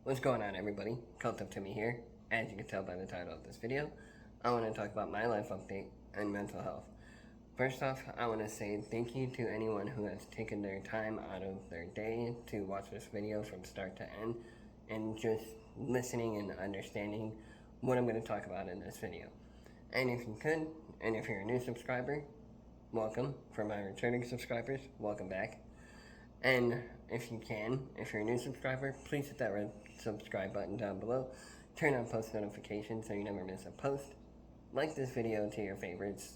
What's going on, everybody? Cult of Timmy here. As you can tell by the title of this video, I want to talk about my life update and mental health. First off, I want to say thank you to anyone who has taken their time out of their day to watch this video from start to end and just listening and understanding what I'm going to talk about in this video. And if you could, and if you're a new subscriber, welcome. For my returning subscribers, welcome back. And if you can, if you're a new subscriber, please hit that red subscribe button down below. Turn on post notifications so you never miss a post. Like this video to your favorites,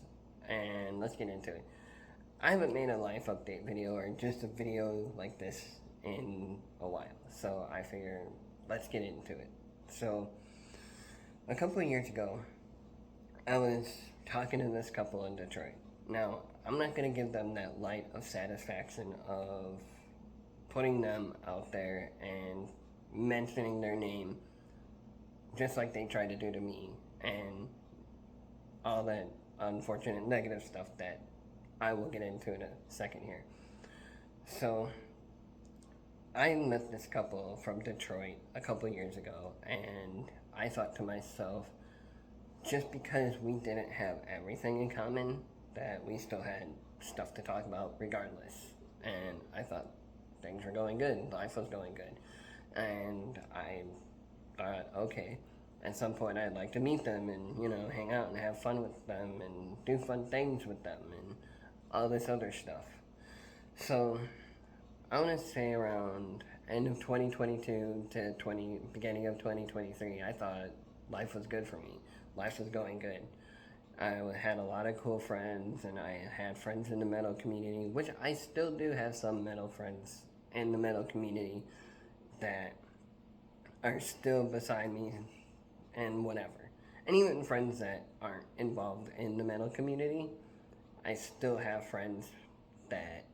and let's get into it. I haven't made a life update video or just a video like this in a while, so I figure let's get into it. So, a couple of years ago, I was talking to this couple in Detroit. Now, I'm not going to give them that light of satisfaction of putting them out there and mentioning their name just like they tried to do to me and all that unfortunate negative stuff that I will get into in a second here. So, I met this couple from Detroit a couple years ago, and I thought to myself, just because we didn't have everything in common, that we still had stuff to talk about regardless. And I thought things were going good, life was going good. And I thought, okay, at some point I'd like to meet them and, hang out and have fun with them and do fun things with them and all this other stuff. So, I want to say around end of 2022 to beginning of 2023, I thought life was good for me. Life was going good. I had a lot of cool friends, and I had friends in the metal community, which I still do have some metal friends in the metal community that are still beside me and whatever. And even friends that aren't involved in the metal community, I still have friends that,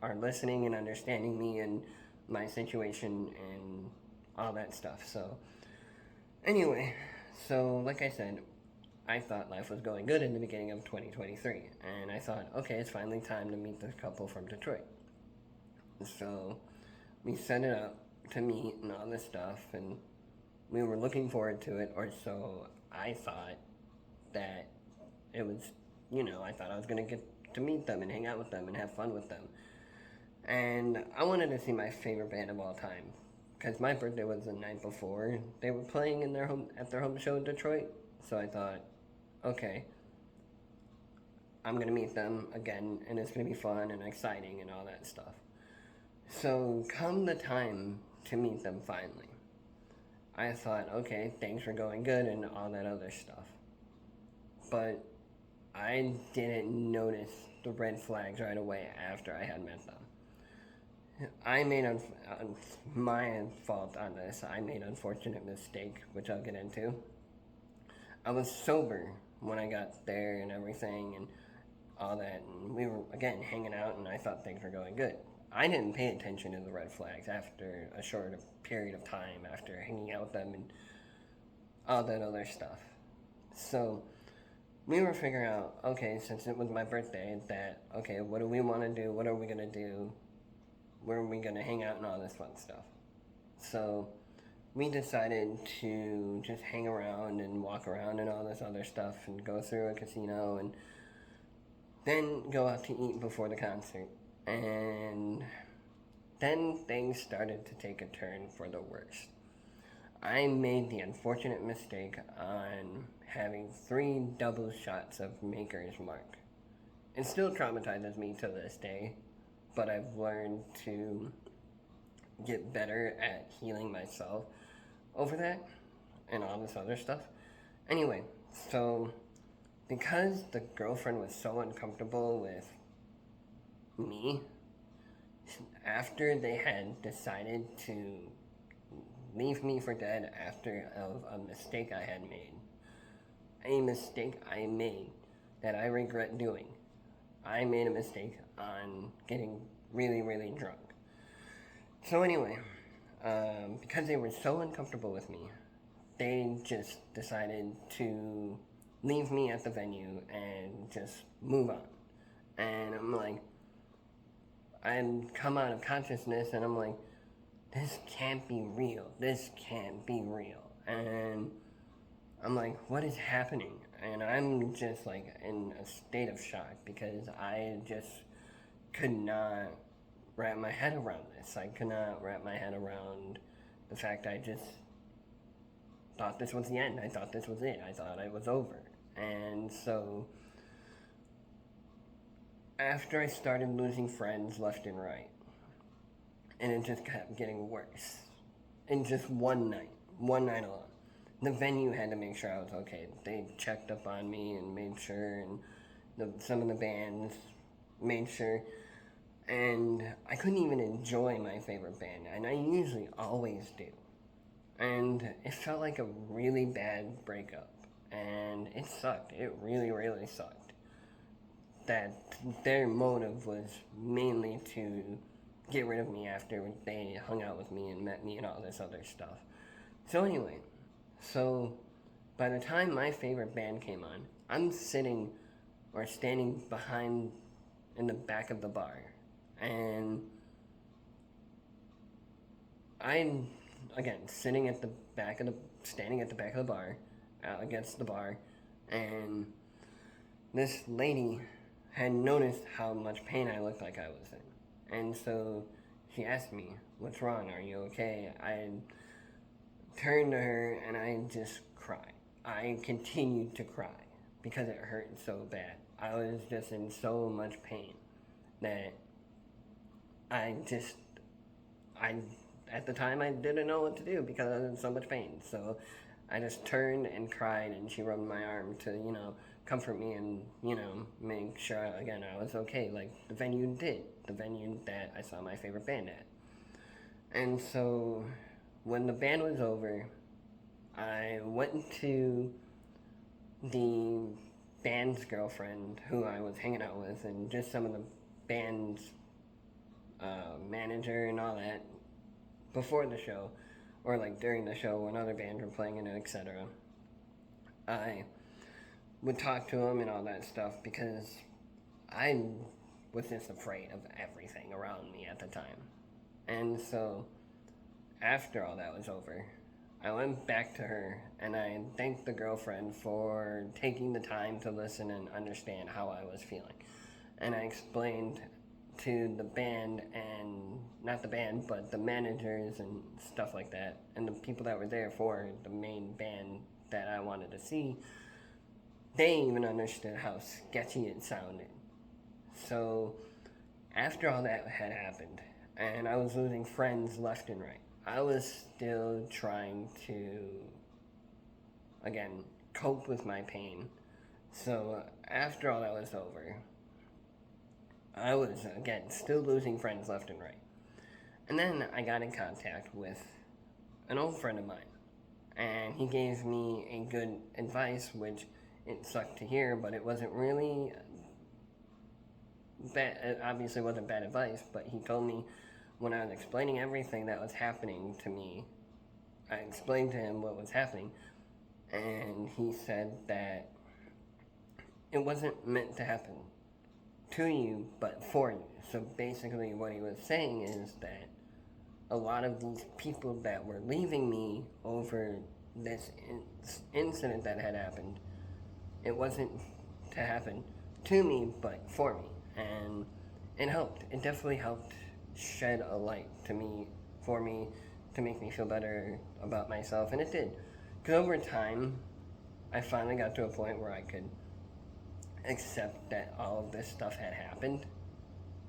are listening and understanding me and my situation and all that stuff. So, anyway, like I said, I thought life was going good in the beginning of 2023, and I thought, okay, it's finally time to meet this couple from Detroit. So, we set it up to meet and all this stuff, and we were looking forward to it, or so I thought that it was, I thought I was going to get to meet them and hang out with them and have fun with them. And I wanted to see my favorite band of all time, because my birthday was the night before they were playing in at their home show in Detroit. So I thought, okay, I'm going to meet them again, and it's going to be fun and exciting and all that stuff. So come the time to meet them finally, I thought, okay, things were going good and all that other stuff. But I didn't notice the red flags right away after I had met them. I made my fault on this. I made an unfortunate mistake, which I'll get into. I was sober when I got there and everything and all that, and we were, again, hanging out, and I thought things were going good. I didn't pay attention to the red flags after a short period of time, after hanging out with them and all that other stuff. So, we were figuring out, okay, since it was my birthday, that, okay, what do we want to do? What are we going to do? Where are we going to hang out and all this fun stuff? So, we decided to just hang around and walk around and all this other stuff and go through a casino and then go out to eat before the concert. And then things started to take a turn for the worst. I made the unfortunate mistake on having 3 double shots of Maker's Mark. It still traumatizes me to this day, but I've learned to get better at healing myself over that and all this other stuff. Anyway, so because the girlfriend was so uncomfortable with me, after they had decided to leave me for dead after a mistake I had made, a mistake I made that I regret doing. I made a mistake on getting really, really drunk. So anyway, because they were so uncomfortable with me, they just decided to leave me at the venue and just move on. And I'm like, I'd come out of consciousness and I'm like, this can't be real. This can't be real. And I'm like, what is happening? And I'm just like in a state of shock because I just could not wrap my head around this. I could not wrap my head around the fact I just thought this was the end. I thought this was it. I thought it was over. And so after I started losing friends left and right, and it just kept getting worse. In just one night alone. The venue had to make sure I was okay. They checked up on me and made sure, and some of the bands made sure. And I couldn't even enjoy my favorite band, and I usually always do. And it felt like a really bad breakup, and it sucked. It really, really sucked. That their motive was mainly to get rid of me after they hung out with me and met me and all this other stuff. So anyway, by the time my favorite band came on, I'm sitting or standing behind in the back of the bar, and I'm again standing at the back of the bar, against the bar, and this lady had noticed how much pain I looked like I was in, and so she asked me, "What's wrong? Are you okay?" I turned to her and I just cried. I continued to cry because it hurt so bad. I was just in so much pain that at the time I didn't know what to do because I was in so much pain. So I just turned and cried, and she rubbed my arm to, comfort me and, make sure, again, I was okay, like the venue did. The venue that I saw my favorite band at. And so when the band was over, I went to the band's girlfriend who I was hanging out with, and just some of the band's manager and all that before the show, or like during the show when other bands were playing in it, etc. I would talk to him and all that stuff because I was just afraid of everything around me at the time. And so after all that was over, I went back to her and I thanked the girlfriend for taking the time to listen and understand how I was feeling. And I explained to the band, and not the band, but the managers and stuff like that, and the people that were there for the main band that I wanted to see, they even understood how sketchy it sounded. So after all that had happened, and I was losing friends left and right, I was still trying to, again, cope with my pain. So after all that was over, I was, again, still losing friends left and right. And then I got in contact with an old friend of mine, and he gave me a good advice, which it sucked to hear, but it wasn't really bad. It obviously wasn't bad advice, but he told me when I was explaining everything that was happening to me, I explained to him what was happening, and he said that it wasn't meant to happen to you, but for you. So basically what he was saying is that a lot of these people that were leaving me over this incident that had happened, it wasn't to happen to me, but for me. And it helped. It definitely helped shed a light to me, for me, to make me feel better about myself, and it did. Because over time, I finally got to a point where I could accept that all of this stuff had happened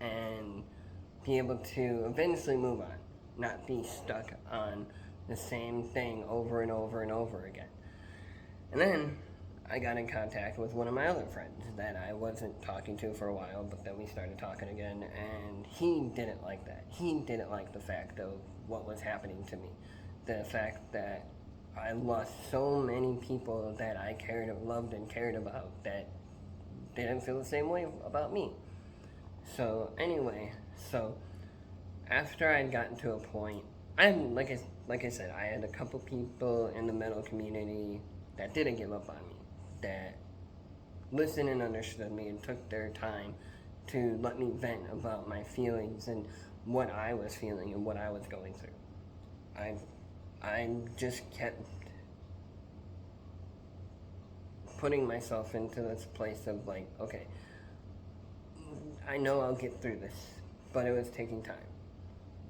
and be able to eventually move on, not be stuck on the same thing over and over and over again. And then I got in contact with one of my other friends that I wasn't talking to for a while, but then we started talking again, and he didn't like that. He didn't like the fact of what was happening to me. The fact that I lost so many people that I loved and cared about, that they didn't feel the same way about me. So anyway, after I'd gotten to a point, like I said, I had a couple people in the metal community that didn't give up on me, that listened and understood me and took their time to let me vent about my feelings and what I was feeling and what I was going through. I just kept putting myself into this place of like, okay, I know I'll get through this, but it was taking time.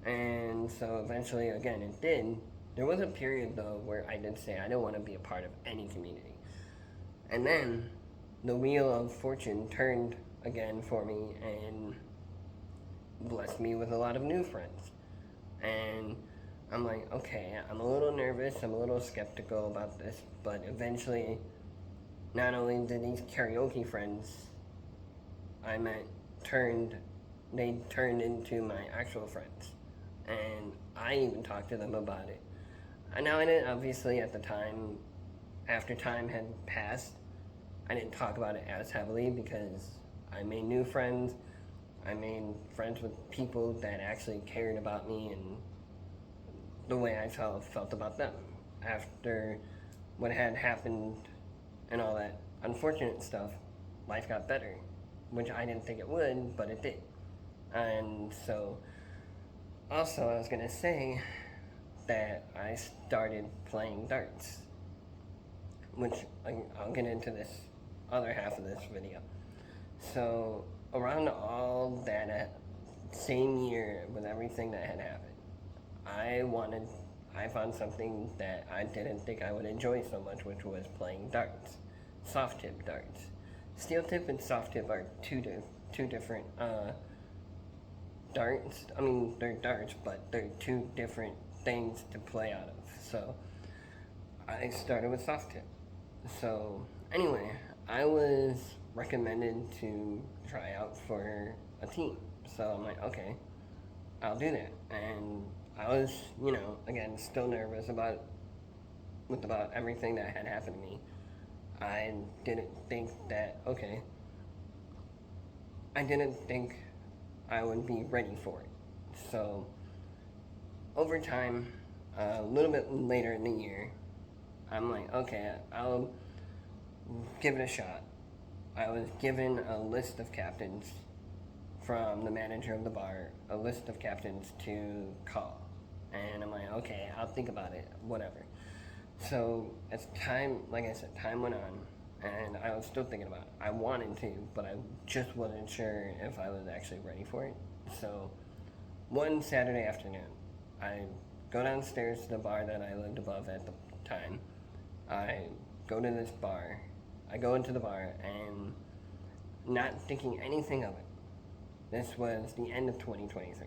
And so eventually, again, it did. There was a period though where I did say I didn't want to be a part of any community. And then the wheel of fortune turned again for me and blessed me with a lot of new friends. And I'm like, okay, I'm a little nervous, I'm a little skeptical about this, but eventually, not only did these karaoke friends I met they turned into my actual friends. And I even talked to them about it. And now I didn't, obviously, at the time, after time had passed, I didn't talk about it as heavily because I made new friends. I made friends with people that actually cared about me and the way I felt about them. After what had happened and all that unfortunate stuff, life got better, which I didn't think it would, but it did. And so, also, I was going to say that I started playing darts, which I'll get into this other half of this video. So, around all that same year with everything that had happened, I found something that I didn't think I would enjoy so much, which was playing darts. Soft tip darts. Steel tip and soft tip are two different darts. I mean, they're darts, but they're two different things to play out of. So I started with soft tip. So anyway, I was recommended to try out for a team. So I'm like, okay, I'll do that. And I was, again, still nervous about everything that had happened to me. I didn't think I would be ready for it. So, over time, a little bit later in the year, I'm like, okay, I'll give it a shot. I was given a list of captains from the manager of the bar, a list of captains to call. And I'm like, okay, I'll think about it, whatever. So as time, like I said, time went on, and I was still thinking about it. I wanted to, but I just wasn't sure if I was actually ready for it. So one Saturday afternoon, I go downstairs to the bar that I lived above at the time. I go to this bar. I go into the bar, and not thinking anything of it. This was the end of 2023.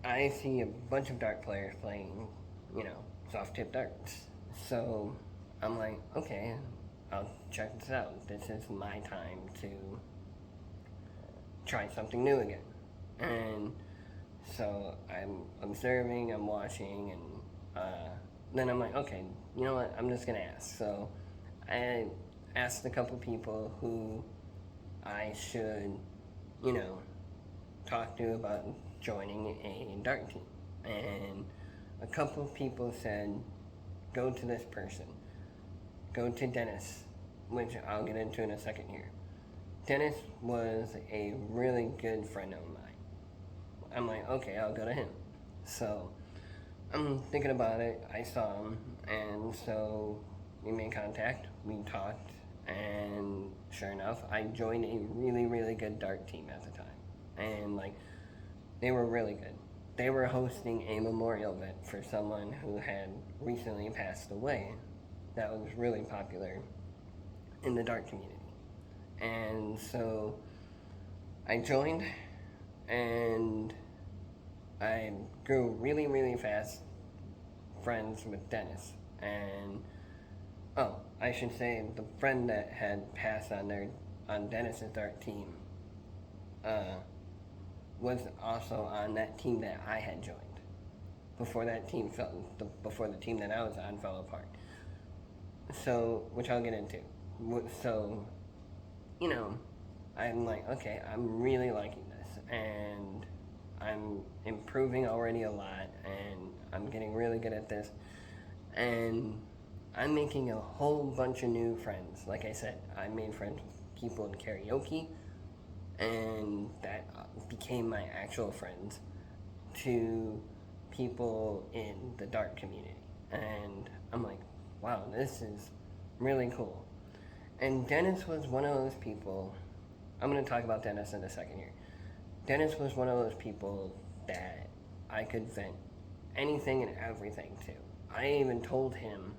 I see a bunch of dart players playing, soft tip darts. So I'm like, okay, I'll check this out. This is my time to try something new again. And so I'm observing, I'm watching, and then I'm like, okay, you know what, I'm just going to ask. So I asked a couple people who I should, talk to about joining a dart team. And a couple of people said, go to this person. Go to Dennis, which I'll get into in a second here. Dennis was a really good friend of mine. I'm like, okay, I'll go to him. So I'm thinking about it. I saw him, and so we made contact. We talked, and sure enough, I joined a really, really good dart team at the time. And they were really good. They were hosting a memorial event for someone who had recently passed away that was really popular in the dart community. And so I joined, and I grew really, really fast friends with Dennis. And I should say the friend that had passed on Dennis's dart team was also on that team that I had joined before the team that I was on fell apart. So, which I'll get into. So, I'm like, okay, I'm really liking this, and I'm improving already a lot, and I'm getting really good at this, and I'm making a whole bunch of new friends. Like I said, I made friends with people in karaoke. and that became my actual friends, to people in the dart community. And I'm like, wow, this is really cool. And Dennis was one of those people. I'm going to talk about Dennis in a second here. Dennis was one of those people that I could vent anything and everything to. I even told him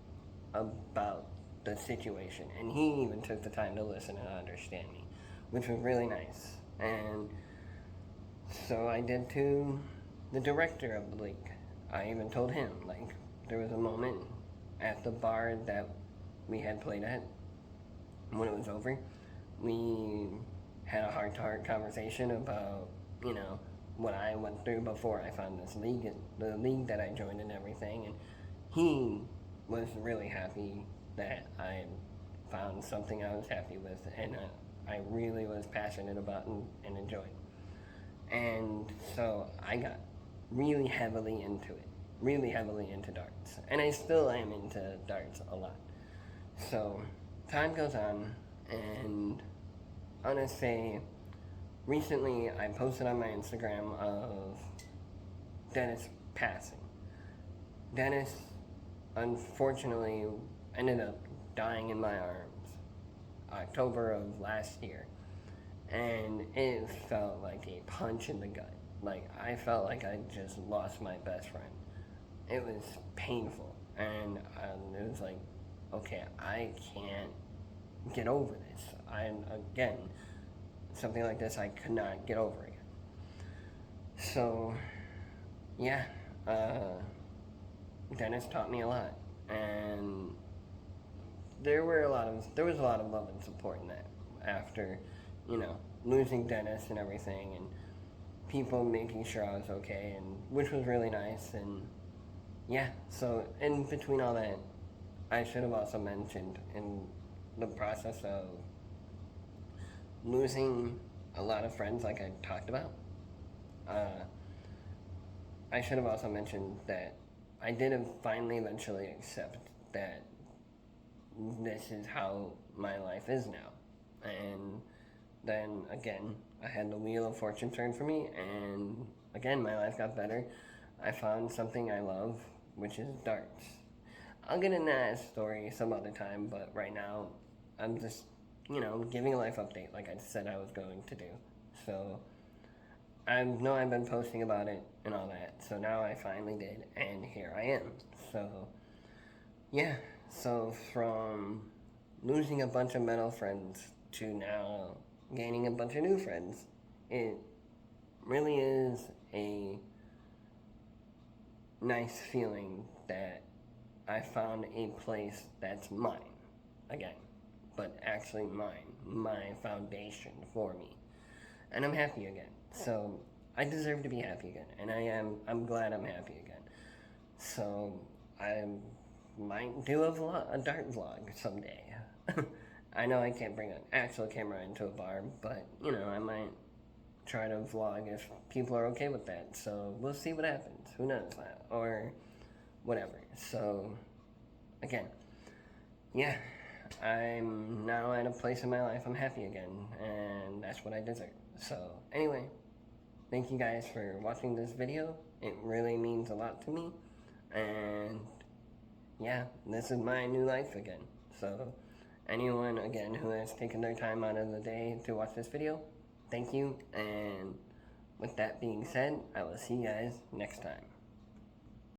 about the situation, and he even took the time to listen and understand me, which was really nice. And so I did to the director of the league. I even told him, like, there was a moment at the bar that we had played at. When it was over, we had a heart-to-heart conversation about, what I went through before I found this league, the league that I joined and everything. And he was really happy that I found something I was happy with, and I really was passionate about and enjoyed. And so I got really heavily into it, really heavily into darts. And I still am into darts a lot. So time goes on, and I want to say recently I posted on my Instagram of Dennis passing. Dennis unfortunately ended up dying in my arms October of last year, and it felt like a punch in the gut. Like, I felt like I just lost my best friend. It was painful, and it was like, okay, I can't get over this. Again, something like this I could not get over again. So, yeah, Dennis taught me a lot, and there was a lot of love and support in that. After, losing Dennis and everything, and people making sure I was okay, and which was really nice. And yeah, so in between all that, I should have also mentioned, in the process of losing a lot of friends, like I talked about, I should have also mentioned that I did finally eventually accept that this is how my life is now. And then again, I had the wheel of fortune turn for me, and again, my life got better. I found something I love, which is darts. I'll get into that story some other time, but right now, I'm just, giving a life update like I said I was going to do. So, I know I've been posting about it and all that, so now I finally did, and here I am. So, yeah, so from losing a bunch of metal friends to now gaining a bunch of new friends, it really is a nice feeling that I found a place that's mine again, but actually mine, my foundation for me. And I'm happy again. So I deserve to be happy again, and I'm glad I'm happy again. So I might do a dart vlog someday. I know I can't bring an actual camera into a bar, but I might try to vlog if people are okay with that. So we'll see what happens. Who knows? Or whatever. So again, yeah, I'm now at a place in my life I'm happy again, and that's what I deserve. So anyway, thank you guys for watching this video. It really means a lot to me, and yeah, this is my new life again. So anyone again who has taken their time out of the day to watch this video, thank you. And with that being said, I will see you guys next time.